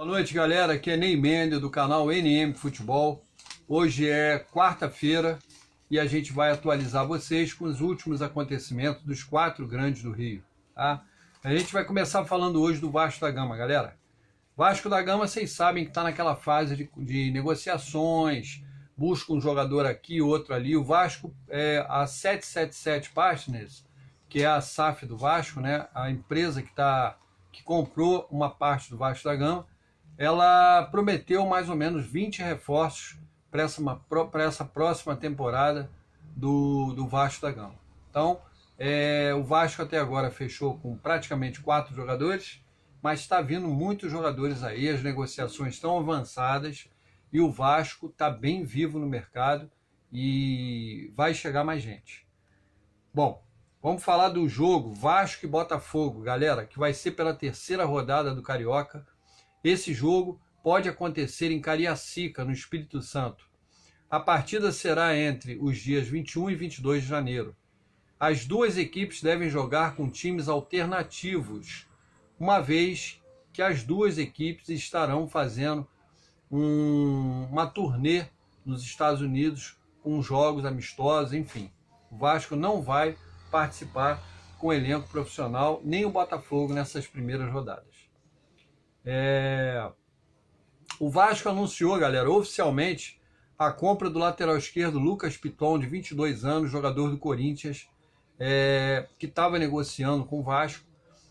Boa noite, galera. Aqui é Ney Mendes do canal NM Futebol. Hoje é quarta-feira e a gente vai atualizar vocês com os últimos acontecimentos dos 4 grandes do Rio. Tá? A gente vai começar falando hoje do Vasco da Gama, galera. Vasco da Gama, vocês sabem que está naquela fase de negociações, busca um jogador aqui, outro ali. O Vasco, a 777 Partners, que é a SAF do Vasco, né? A empresa que comprou uma parte do Vasco da Gama, ela prometeu mais ou menos 20 reforços para essa próxima temporada do Vasco da Gama. Então, o Vasco até agora fechou com praticamente 4 jogadores, mas está vindo muitos jogadores aí, as negociações estão avançadas e o Vasco está bem vivo no mercado e vai chegar mais gente. Bom, vamos falar do jogo Vasco e Botafogo, galera, que vai ser pela 3ª rodada do Carioca. Esse jogo pode acontecer em Cariacica, no Espírito Santo. A partida será entre os dias 21 e 22 de janeiro. As duas equipes devem jogar com times alternativos, uma vez que as duas equipes estarão fazendo uma turnê nos Estados Unidos com jogos amistosos, enfim. O Vasco não vai participar com elenco profissional, nem o Botafogo nessas primeiras rodadas. O Vasco anunciou, galera, oficialmente a compra do lateral esquerdo Lucas Piton, de 22 anos, jogador do Corinthians, que estava negociando com o Vasco,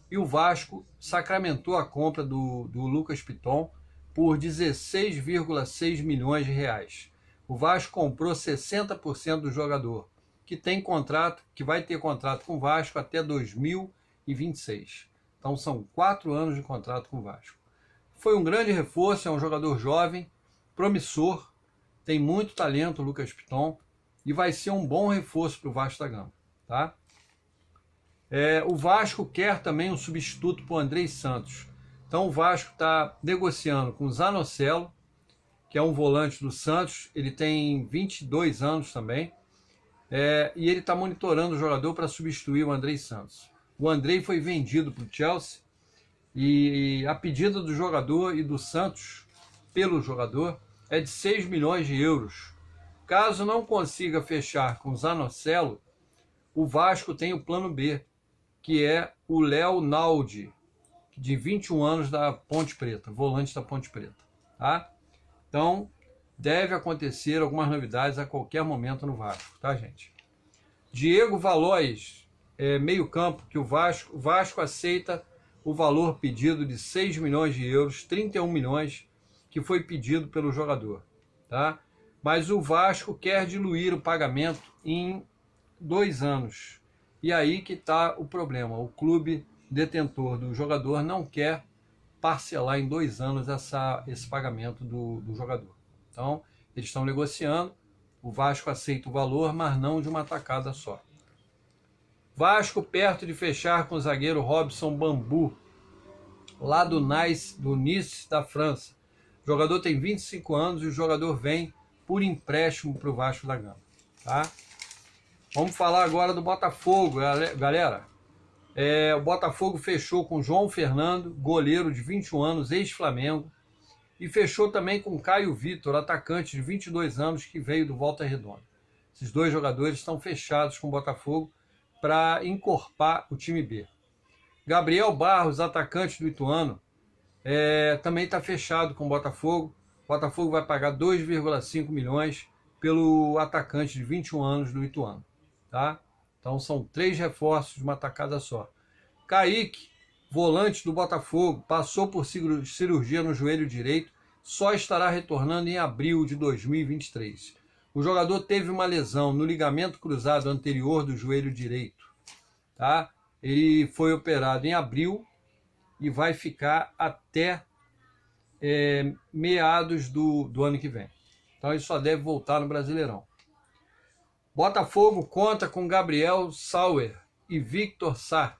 e o Vasco sacramentou a compra do Lucas Piton por 16,6 milhões de reais. O Vasco comprou 60% do jogador, que vai ter contrato com o Vasco até 2026. Então são 4 anos de contrato com o Vasco. Foi um grande reforço, é um jogador jovem, promissor, tem muito talento o Lucas Piton e vai ser um bom reforço para o Vasco da Gama. Tá? O Vasco quer também um substituto para o Andrei Santos. Então o Vasco está negociando com o Zanocelo, que é um volante do Santos, ele tem 22 anos também, e ele está monitorando o jogador para substituir o Andrei Santos. O Andrei foi vendido para o Chelsea e a pedida do jogador e do Santos pelo jogador é de 6 milhões de euros. Caso não consiga fechar com o Zanocelo, o Vasco tem o plano B, que é o Léo Naldi, de 21 anos, da Ponte Preta, volante da Ponte Preta. Tá? Então, deve acontecer algumas novidades a qualquer momento no Vasco, tá, gente? Diego Valois, meio campo, que o Vasco aceita o valor pedido de 6 milhões de euros, 31 milhões que foi pedido pelo jogador. Tá? Mas o Vasco quer diluir o pagamento em 2 anos. E aí que está o problema. O clube detentor do jogador não quer parcelar em 2 anos esse pagamento do jogador. Então, eles estão negociando, o Vasco aceita o valor, mas não de uma tacada só. Vasco perto de fechar com o zagueiro Robson Bambu, lá do Nice da França. O jogador tem 25 anos e o jogador vem por empréstimo para o Vasco da Gama. Tá? Vamos falar agora do Botafogo, galera. O Botafogo fechou com João Fernando, goleiro de 21 anos, ex-Flamengo, e fechou também com Caio Vitor, atacante de 22 anos, que veio do Volta Redonda. Esses 2 jogadores estão fechados com o Botafogo para encorpar o time B. Gabriel Barros, atacante do Ituano, também está fechado com o Botafogo. O Botafogo vai pagar 2,5 milhões pelo atacante de 21 anos do Ituano. Tá? Então são 3 reforços de uma tacada só. Kaique, volante do Botafogo, passou por cirurgia no joelho direito, só estará retornando em abril de 2023. O jogador teve uma lesão no ligamento cruzado anterior do joelho direito. Tá? Ele foi operado em abril e vai ficar até meados do ano que vem. Então ele só deve voltar no Brasileirão. Botafogo conta com Gabriel Sauer e Victor Sá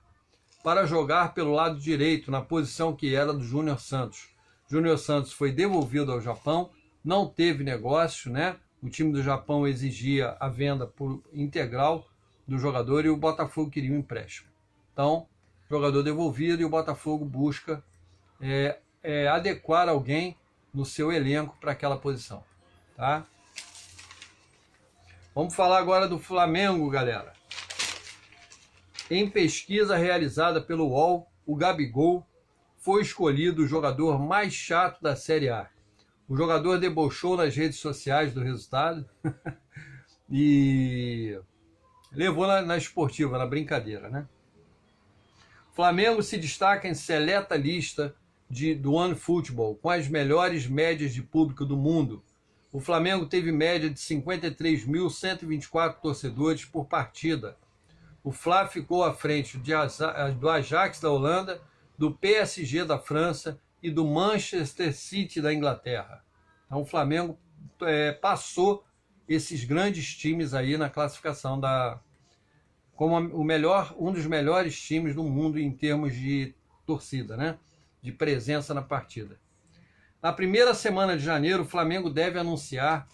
para jogar pelo lado direito, na posição que era do Júnior Santos. Júnior Santos foi devolvido ao Japão, não teve negócio, né? O time do Japão exigia a venda por integral do jogador e o Botafogo queria um empréstimo. Então, jogador devolvido e o Botafogo busca adequar alguém no seu elenco para aquela posição, tá? Vamos falar agora do Flamengo, galera. Em pesquisa realizada pelo UOL, o Gabigol foi escolhido o jogador mais chato da Série A. O jogador debochou nas redes sociais do resultado e levou na esportiva, na brincadeira, né? O Flamengo se destaca em seleta lista do OneFootball, com as melhores médias de público do mundo. O Flamengo teve média de 53.124 torcedores por partida. O Fla ficou à frente do Ajax da Holanda, do PSG da França e do Manchester City da Inglaterra. Então o Flamengo passou esses grandes times aí na classificação como um dos melhores times do mundo em termos de torcida, né? De presença na partida. Na primeira semana de janeiro, o Flamengo deve anunciar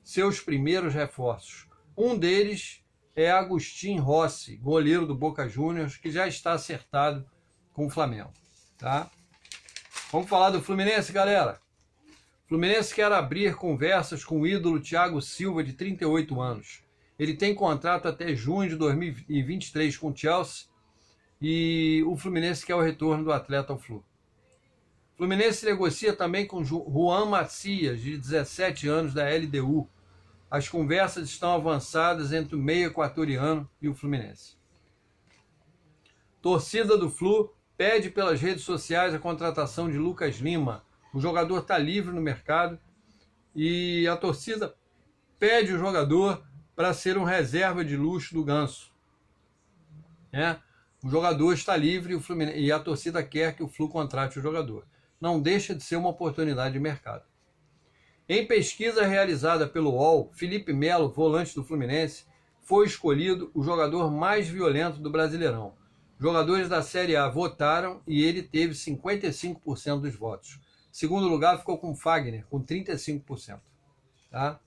seus primeiros reforços. Um deles é Agustín Rossi, goleiro do Boca Juniors, que já está acertado com o Flamengo, tá? Vamos falar do Fluminense, galera. O Fluminense quer abrir conversas com o ídolo Thiago Silva, de 38 anos. Ele tem contrato até junho de 2023 com o Chelsea e o Fluminense quer o retorno do atleta ao Flu. O Fluminense negocia também com Juan Macias, de 17 anos, da LDU. As conversas estão avançadas entre o meio equatoriano e o Fluminense. Torcida do Flu pede pelas redes sociais a contratação de Lucas Lima. O jogador está livre no mercado e a torcida pede o jogador para ser um reserva de luxo do Ganso. O jogador está livre e a torcida quer que o Flu contrate o jogador. Não deixa de ser uma oportunidade de mercado. Em pesquisa realizada pelo UOL, Felipe Melo, volante do Fluminense, foi escolhido o jogador mais violento do Brasileirão. Jogadores da Série A votaram e ele teve 55% dos votos. Segundo lugar ficou com Fagner, com 35%. Tá?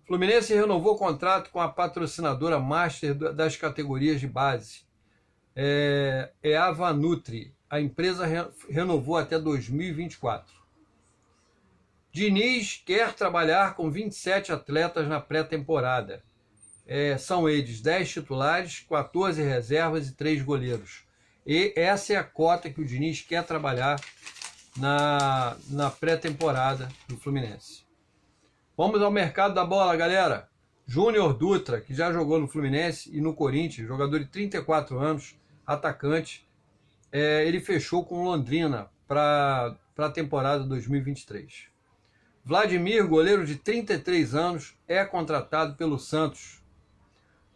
O Fluminense renovou o contrato com a patrocinadora master das categorias de base. É a Vanutri. A empresa renovou até 2024. Diniz quer trabalhar com 27 atletas na pré-temporada. São eles 10 titulares, 14 reservas e 3 goleiros. E essa é a cota que o Diniz quer trabalhar na pré-temporada do Fluminense. Vamos ao mercado da bola, galera. Júnior Dutra, que já jogou no Fluminense e no Corinthians, jogador de 34 anos, atacante, ele fechou com Londrina para a temporada 2023. Vladimir, goleiro de 33 anos, é contratado pelo Santos.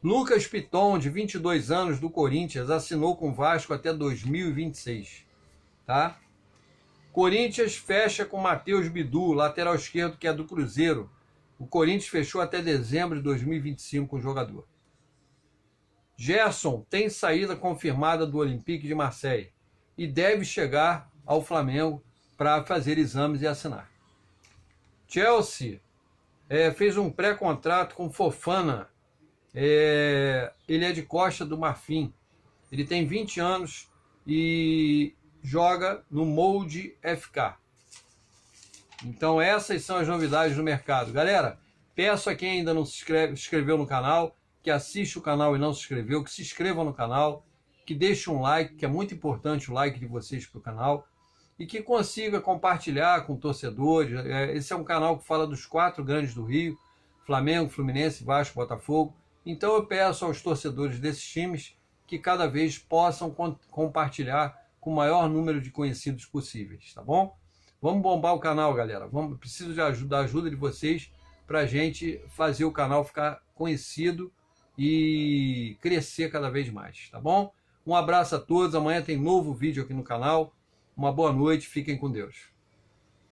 Lucas Piton, de 22 anos, do Corinthians, assinou com o Vasco até 2026. Tá? Corinthians fecha com Matheus Bidu, lateral esquerdo, que é do Cruzeiro. O Corinthians fechou até dezembro de 2025 com o jogador. Gerson tem saída confirmada do Olympique de Marseille e deve chegar ao Flamengo para fazer exames e assinar. Chelsea fez um pré-contrato com Fofana. Ele é de Costa do Marfim. Ele tem 20 anos e joga no Molde FK. Então essas são as novidades do mercado. Galera, peço a quem ainda não se inscreveu no canal, que assiste o canal e não se inscreveu, que se inscreva no canal, que deixe um like, que é muito importante o like de vocês para o canal, e que consiga compartilhar com torcedores. Esse é um canal que fala dos 4 grandes do Rio, Flamengo, Fluminense, Vasco, Botafogo. Então eu peço aos torcedores desses times que cada vez possam compartilhar com o maior número de conhecidos possíveis, tá bom? Vamos bombar o canal, galera. Preciso da ajuda de vocês para a gente fazer o canal ficar conhecido e crescer cada vez mais, tá bom? Um abraço a todos. Amanhã tem novo vídeo aqui no canal. Uma boa noite. Fiquem com Deus.